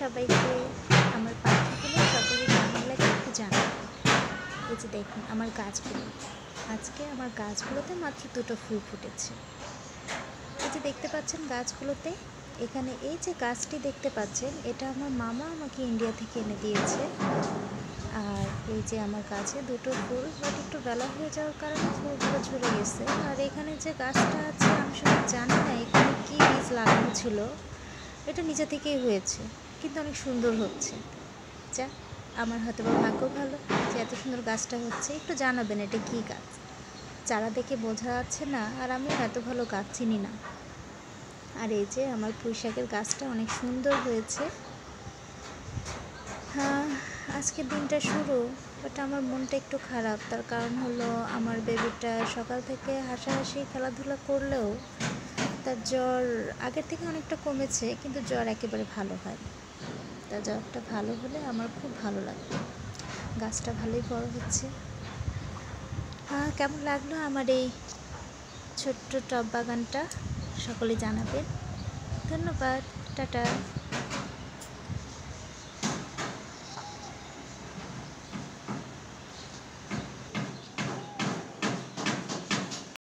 সবাইকে আমার পাখিগুলো সকলে কেমন লাগে একটু জানাবেন। এই যে দেখুন আমার গাছগুলো, আজকে আমার গাছগুলোতে মাত্র 2টো ফুল ফুটেছে। এই যে দেখতে পাচ্ছেন গাছগুলোতে, এখানে এই যে গাছটি দেখতে পাচ্ছেন এটা আমার মামা আমাকে ইন্ডিয়া থেকে এনে দিয়েছে। আর এই যে আমার গাছে 2টো ফুল, বাট একটু বেলা হয়ে যাওয়ার কারণে ফুলগুলো ঝরে গেছে। আর এখানে যে গাছটা আছে আমি সব জানি না এখানে কী বীজ লাগানো ছিল, এটা নিজে থেকেই হয়েছে, কিন্তু অনেক সুন্দর হচ্ছে। যা, আমার হয়তো বা ভাগ্য ভালো যে এত সুন্দর গাছটা হচ্ছে। একটু জানাবেন এটা কী গাছ, চারা দেখে বোঝা যাচ্ছে না, আর আমি এত ভালো গাছ চিনি না। আর এই যে আমার পুঁই শাকের গাছটা অনেক সুন্দর হয়েছে। হ্যাঁ, আজকের দিনটা শুরু, বাট আমার মনটা একটু খারাপ। তার কারণ হলো আমার বেবিটা সকাল থেকে হাসাহাসি খেলাধুলা করলেও তার জ্বর আগের থেকে অনেকটা কমেছে, কিন্তু জ্বর একেবারে ভালো হয়। তার জ্বরটা ভালো হলে আমার খুব ভালো লাগবে। গাছটা ভালোই বড় হচ্ছে। কেমন লাগলো আমার এই ছোট্ট টব বাগানটা সকলে জানাবেন। ধন্যবাদ, টাটা।